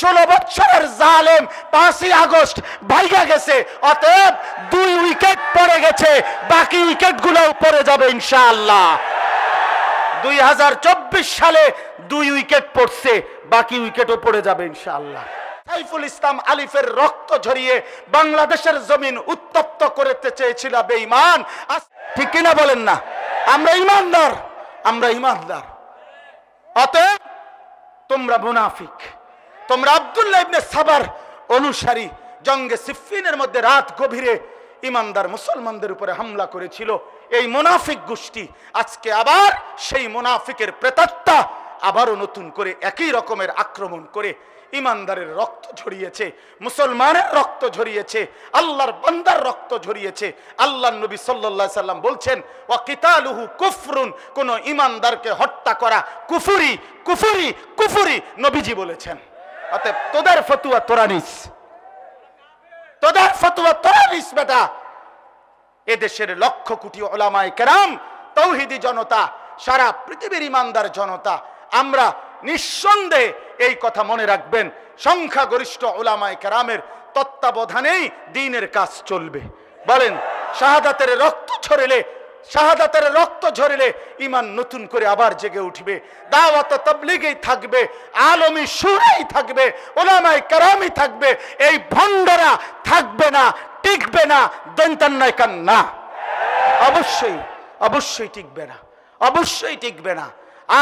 16 বছরের জালেম 5ই আগস্ট ভাইগা গেছে, অতএব 2 উইকেট পড়ে গেছে, বাকি উইকেটগুলোও পড়ে যাবে ইনশাআল্লাহ। 2024 সালে 2 উইকেট পড়ছে, বাকি উইকেটও পড়ে যাবে ইনশাআল্লাহ। সাইফুল ইসলাম আলিফের রক্ত ঝরিয়ে বাংলাদেশের জমিন উত্তপ্ত করতে চেয়েছিল বেঈমান, ঠিক কিনা বলেন না? আমরা ইমানদার, আমরা ইমানদার। অতএব তোমরা মুনাফিক, তোমরা আব্দুল্লাহ ইবনে সাবার অনুসারী। জঙ্গে সিফফিনের মধ্যে রাত গভীরে ইমানদার মুসলমানদের উপরে হামলা করেছিল এই মুনাফিক গোষ্ঠী। আজকে আবার সেই মুনাফিকের প্রেতাত্মা আবারও নতুন করে একই রকমের আক্রমণ করে ইমানদারের রক্ত ঝরিয়েছে, মুসলমানের রক্ত ঝরিয়েছে, আল্লাহর বান্দার রক্ত ঝরিয়েছে। আল্লাহর নবী সাল্লাল্লাহু আলাইহি সাল্লাম বলছেন, ওয়া কিতালুহু কুফরুন, কোন ইমানদারকে হত্যা করা কুফরি, কুফরি, কুফরি, নবীজি বলেছেন। অতএব তোদের ফতোয়া তোরা নিস, তোদের ফতোয়া তোরা নিস বেটা। এদেশের লক্ষ কোটি উলামায়ে কেরাম, তাওহীদি জনতা, সারা পৃথিবীর ইমানদার জনতা, আমরা নিঃসন্দেহে এই কথা মনে রাখবেন, সংখ্যাগরিষ্ঠ উলামায়ে কেরামের তত্ত্বাবধানেই দ্বীনের কাজ চলবে। বলেন, শাহাদাতের রক্ত ছড়িলে, শাহাদাতের রক্ত ঝরিলে ঈমান নতুন করে আবার জেগে উঠবে। দাওয়াত তাবলীগই থাকবে, আলমী শুরাই থাকবে, উলামায়ে কেরামই থাকবে। এই ভণ্ডরা থাকবে না, টিকবে না, দন্তান্নায় কান্না। অবশ্যই অবশ্যই টিকবে না, অবশ্যই টিকবে না।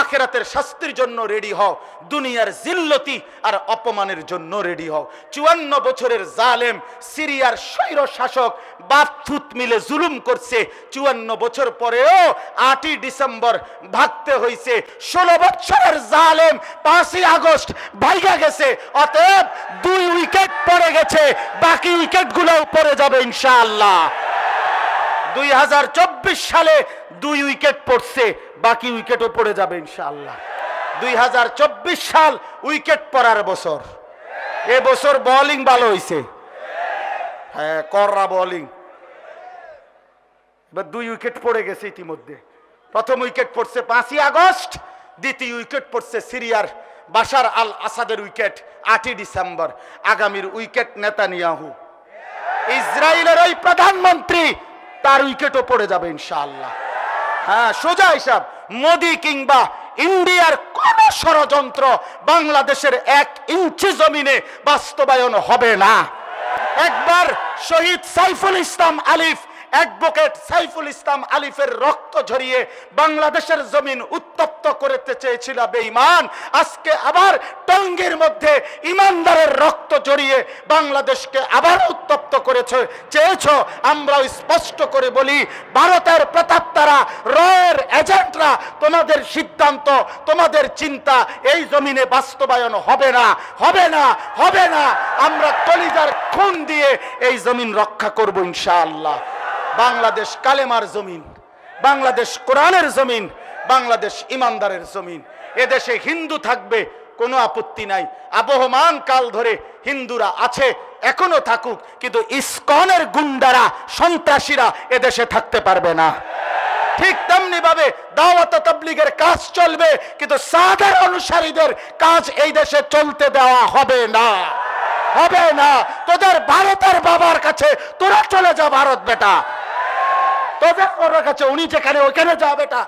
আখিরাতের শাস্তির জন্য রেডি হও, দুনিয়ার জিল্লতি আর অপমানের জন্য রেডি হও। 54 বছরের জালেম সিরিয়ার স্বৈর শাসক বাপথুত মিলে জুলুম করছে। 54 বছর পরেও 8ই ডিসেম্বর ভাগতে হয়েছে। 16 বছরের জালেম 5ই আগস্ট ভাইগা গেছে, অতএব 2 উইকেট পড়ে গেছে, বাকি উইকেটগুলোও পড়ে যাবে ইনশাআল্লাহ। 2024 সালে 2 উইকেট পড়ছে, বাকি উইকেটও পড়ে যাবে ইনশাআল্লাহ। 2024 সাল উইকেট পড়ার বছর। এ বছর বোলিং ভালো হয়েছে, হ্যাঁ, কররা বোলিং। এবার 2 উইকেট পড়ে গেছে ইতিমধ্যে। প্রথম উইকেট পড়ছে 5ই আগস্ট, দ্বিতীয় উইকেট পড়ছে সিরিয়ার বাশার আল আসাদের উইকেট 8ই ডিসেম্বর। আগামীর উইকেট নেতানিয়াহু, ইসরায়েলের ওই প্রধানমন্ত্রী, তার উইকেটও পড়ে যাবে ইনশাআল্লাহ। হ্যাঁ, সোজা হিসাব, মোদি কিংবা ইন্ডিয়ার কোন ষড়যন্ত্র বাংলাদেশের 1 ইঞ্চি জমিনে বাস্তবায়ন হবে না। একবার শহীদ সাইফুল ইসলাম আলিফ, অ্যাডভোকেট সাইফুল ইসলাম আলিফের রক্ত ঝরিয়ে বাংলাদেশের জমিন উত্তপ্ত করতে চেয়েছিল বেঈমান, আজকে আবার টঙ্গীর মধ্যে ইমানদারের রক্ত ঝরিয়ে বাংলাদেশকে আবার উত্তপ্ত চেয়েছ। আমরা স্পষ্ট করে বলি, ভারতের প্রেতাত্মারা, রয়ের এজেন্টরা, তোমাদের সিদ্ধান্ত, তোমাদের চিন্তা এই জমিনে বাস্তবায়ন হবে না, হবে না, হবে না। আমরা কলিজার খুন দিয়ে এই জমিন রক্ষা করব ইনশাআল্লাহ। বাংলাদেশ কালেমার জমিন, বাংলাদেশ কোরআনের জমিন, বাংলাদেশ ইমানদারের জমিন। এদেশে হিন্দু থাকবে, কোনো আপত্তি নাই। আবহমান কাল ধরে হিন্দুরা আছে, এখনো থাকুক, কিন্তু ইসকনের গুন্ডারা, সন্ত্রাসীরা এদেশে থাকতে পারবে না। ঠিক তেমনি ভাবে দাওয়াত তাবলীগের কাজ চলবে, কিন্তু সাদার অনুসারীদের কাজ এই দেশে চলতে দেওয়া হবে না, হবে না। তোদের ভারতের বাবার কাছে তোরা চলে যা, ভারত বেটা, তোদের কাছে উনি যেখানে ওইখানে যা বেটা।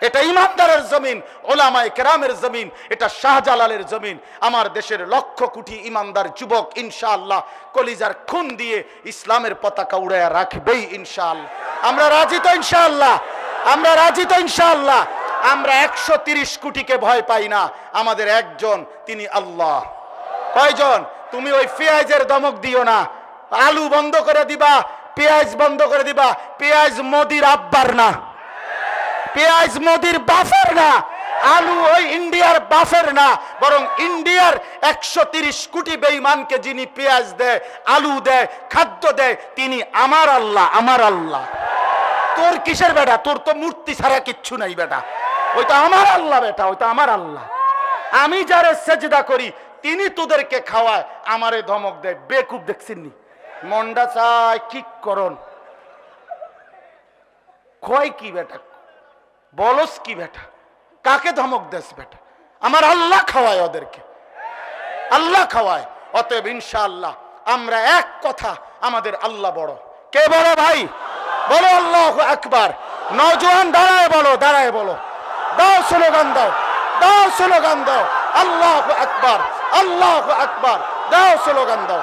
এটা ইমানদারের জমিন, উলামায়ে কেরামের জমিন, এটা শাহজালালের জমিন। আমার দেশের লক্ষ কোটি ইমানদার যুবক ইনশাআল্লাহ কলিজার খুন দিয়ে ইসলামের পতাকা উড়াইয়া রাখবেই ইনশাআল্লাহ। আমরা রাজি তো ইনশাআল্লাহ, আমরা রাজি তো ইনশাআল্লাহ। আমরা 130 কোটিকে ভয় পাই না, আমাদের একজন, তিনি আল্লাহ। কয়জন? তুমি ওই পেঁয়াজের ধমক দিও না, আলু বন্ধ করে দিবা, পেঁয়াজ বন্ধ করে দিবা। পেঁয়াজ মোদির আব্বার না, পেঁয়াজ মোদির বাফের না, আলু ওই ইন্ডিয়ার বাফের না, বরং ইন্ডিয়ার 130 কোটি বেঈমানকে যিনি পেঁয়াজ দেয়, আলু দেয়, খাদ্য দেয়, তিনি আমার আল্লাহ, আমার আল্লাহ। তোর কিসের বেটা? তোর তো মূর্তি ছাড়া কিচ্ছু নাই বেটা, ওইটা আমার আল্লাহ বেটা, ওইটা আমার আল্লাহ। আমি যারে সেজদা করি তিনি তোদেরকে খাওয়ায়, আমারে ধমক দেয়। বেকুব দেখছিনি? মন্ডা চায় কি করন, কয় কি বেটা, বলস কি বেটা, কাকে ধমক দেস বেটা? আমার আল্লাহ খাওয়ায় ওদেরকে। আল্লাহ খাওয়ায়। অতএব ইনশাআল্লাহ আমরা এক কথা, আমাদের আল্লাহ বড়। কে বড় ভাই? বলো আল্লাহু আকবার। নওজোয়ান দাঁড়ায় বলো, দাঁড়ায় বলো, দাও স্লোগান দাও, দাও স্লোগান দাও, আল্লাহু আকবার, আল্লাহু আকবার, দাও স্লোগান দাও।